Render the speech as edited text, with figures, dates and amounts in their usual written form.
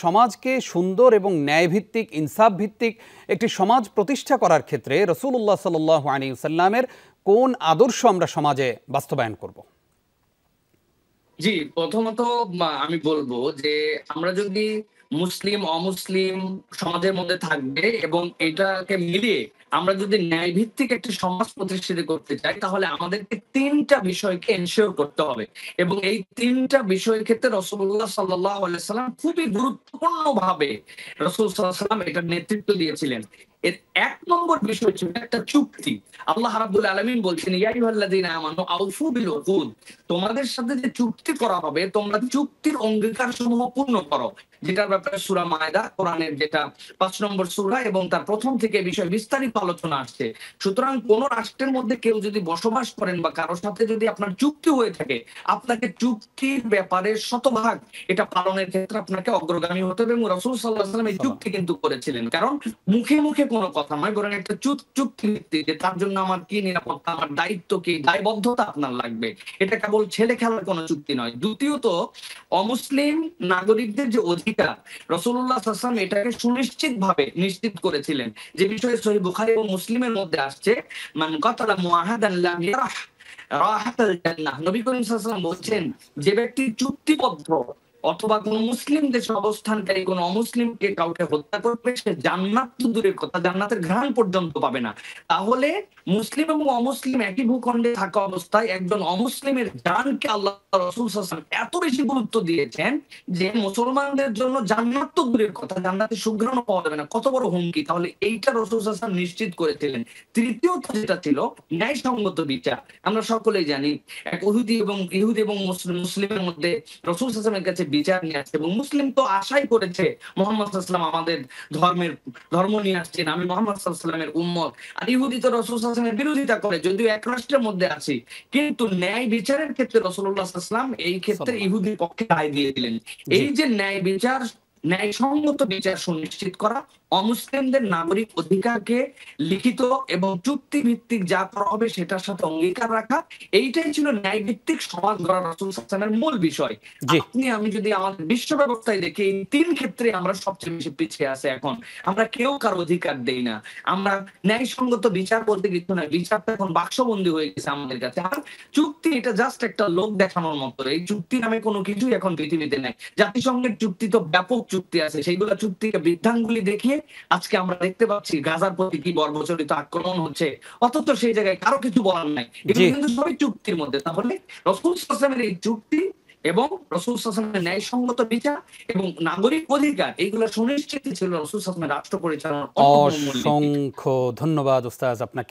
সমাজকে সুন্দর এবং ন্যায়ভিত্তিক, ইনসাফ ভিত্তিক একটি সমাজ প্রতিষ্ঠা করার ক্ষেত্রে রাসূলুল্লাহ সাল্লাল্লাহু আলাইহি ওয়াসাল্লামের কোন আদর্শ আমরা সমাজে বাস্তবায়ন করব? জি, প্রথমত আমি বলবো যে আমরা যদি মুসলিম, অমুসলিম সমাজের মধ্যে থাকবে এবং এটাকে মিলিয়ে আমরা যদি ন্যায়ভিত্তিক একটি সমাজ প্রতিষ্ঠিত করতে চাই, তাহলে আমাদেরকে ৩ টা বিষয়কে এনশিওর করতে হবে। এবং এই ৩ টা বিষয়ের ক্ষেত্রে রাসূলুল্লাহ সাল্লাল্লাহু আলাইহি ওয়াসাল্লাম খুবই গুরুত্বপূর্ণভাবে রাসূল সাল্লাল্লাহু আলাইহি ওয়াসাল্লাম এটার নেতৃত্ব দিয়েছিলেন। এর ১ নম্বর বিষয় ছিল একটা চুক্তি। আল্লাহ রাব্বুল আলামিন বলছেন, ইয়া আইয়ুহাল্লাযীনা আমানু আউফু বিল উকুদ। তোমাদের সাথে যে চুক্তি করা হবে, তোমরা চুক্তির অঙ্গীকারসমূহ পূর্ণ করো। যেটার ব্যাপারে সূরা মায়দা, কোরআনের যেটা ৫ নম্বর সূরা এবং তার প্রথম থেকে এই বিষয়ে বিস্তারিত আলোচনা আসছে। সুতরাং কোন রাষ্ট্রের মধ্যে কেউ যদি বসবাস করেন বা কারো সাথে যদি আপনার চুক্তি হয়ে থাকে, আপনাকে চুক্তির ব্যাপারে শতভাগ এটা পালনের ক্ষেত্রে আপনাকে অগ্রগামী হতে হবে। এবং রাসূল সাল্লাল্লাহু আলাইহি ওয়াসাল্লাম এই চুক্তি কিন্তু করেছিলেন। কারণ মুখে মুখে কোনো কথা নয়, বরং একটা চুক্তি ভিত্তিক যে তার জন্য আমার কি নিরাপত্তা, আমার দায়িত্ব কি, দায়বদ্ধতা আপনার লাগবে। এটা কেবল ছেলে খেলার কোনো চুক্তি নয়। দ্বিতীয়ত, অমুসলিম নাগরিকদের যে অধিকার, রাসূলুল্লাহ সাল্লাল্লাহু আলাইহি ওয়াসাল্লাম এটাকে সুনিশ্চিতভাবে নিশ্চিত করেছিলেন। যে বিষয়ে সহিহ বুখারী এবং মুসলিমের মধ্যে আসছে, মান কাতালা মুআহাদান লাম ইয়ারাহ রাহাতাল জান্নাহ। নবী করিম সাল্লাল্লাহু আলাইহি ওয়াসাল্লাম বলছেন, যে ব্যক্তি চুক্তিবদ্ধ অথবা কোন মুসলিম দেশে অবস্থানকারী কোন অমুসলিমকে কাউকে হত্যা করবে, সে জান্নাত তো দূরের কথা, জান্নাতের ঘ্রাণ পর্যন্ত পাবে না। তাহলে মুসলিম এবং অমুসলিম একই ভূখণ্ডে থাকা অবস্থায় একজন অমুসলিমের জানকে আল্লাহ রাসূল সাল্লাল্লাহু আলাইহি ওয়াসাল্লাম এত বেশি গুরুত্ব দিয়েছেন যে মুসলমানদের জন্য জান্নাত তো দূরের কথা, জান্নাতের সুঘ্রাণও পাওয়া যাবে না। কত বড় হুমকি! তাহলে এইটা রাসূল সাল্লাল্লাহু আলাইহি ওয়াসাল্লাম নিশ্চিত করেছিলেন। তৃতীয়ত যেটা ছিল ন্যায়সঙ্গত বিচার। আমরা সকলেই জানি এক ইহুদি এবং মুসলিমের মধ্যে রাসূল সাল্লাল্লাহু আলাইহি ওয়াসাল্লামের কাছে বিচার নিয়ে আসছে এবং মুসলিম তো আশাই করেছে মুহাম্মদ সাল্লাল্লাহু আলাইহি ওয়াসাল্লাম আমাদের ধর্ম নিয়ে আসছেন, আমি মুহাম্মদ সাল্লাল্লাহু আলাইহি ওয়াসাল্লামের উম্মত। আর ইহুদি তো রাসূল সাল্লাল্লাহু আলাইহি ওয়াসাল্লামের বিরোধিতা করে, যদিও এক রাষ্ট্রের মধ্যে আছি। কিন্তু ন্যায় বিচারের ক্ষেত্রে রাসূলুল্লাহ সাল্লাল্লাহু আলাইহি ওয়াসাল্লাম এই ক্ষেত্রে ইহুদির পক্ষে রায় দিয়ে দিলেন। এই যে ন্যায়সঙ্গত বিচার সুনিশ্চিত করা, অমুসলিমদের নাগরিক অধিকারকে লিখিত এবং চুক্তি ভিত্তিক যা করা হবে সেটার সাথে অঙ্গীকার রাখা, এইটাই ছিল ন্যায়ভিত্তিক সমাজ গড়া রাসূল সাল্লাল্লাহু আলাইহি ওয়াসাল্লামের মূল বিষয়। আমি যদি আমাদের বিশ্ব ব্যবস্থায় দেখি, এই ৩ ক্ষেত্রে আমরা সবচেয়ে বেশি পিছিয়ে আছি এখন। আমরা কেউ কারো অধিকার দেই না। আমরা ন্যায়সঙ্গত বিচার বলতে কিছু নাই। বিচারটা এখন বাক্সবন্দী হয়ে গেছে আমাদের কাছে। আর চুক্তি এটা জাস্ট একটা লোক দেখানোর মতো। এই চুক্তি নামে কোনো কিছুই এখন পৃথিবীতে নাই। জাতিসংঘের চুক্তি তো ব্যাপক চুক্তি আছে, সেইগুলা চুক্তিকে বৃদ্ধাঙ্গুলি দেখিয়ে আজকে আমরা দেখতে পাচ্ছি গাজার প্রতি কি বর্বরচিত আক্রমণ হচ্ছে, অথচ সেই জায়গায় কারো কিছু বলার নাই। এগুলো কিন্তু সবই চুক্তির মধ্যে। তাহলে রাসূল সাল্লাল্লাহু আলাইহি ওয়াসাল্লামের এই চুক্তি এবং রাসূল সাল্লাল্লাহু আলাইহি ওয়াসাল্লামের ন্যায়সঙ্গত বিচার এবং নাগরিক অধিকার, এইগুলো সুনিশ্চিত ছিল রাসূল সাল্লাল্লাহু আলাইহি ওয়াসাল্লামের রাষ্ট্র পরিচালনার অন্যতম মূলনীতি। অসংখ্য ধন্যবাদ ওস্তাদ আপনাকে।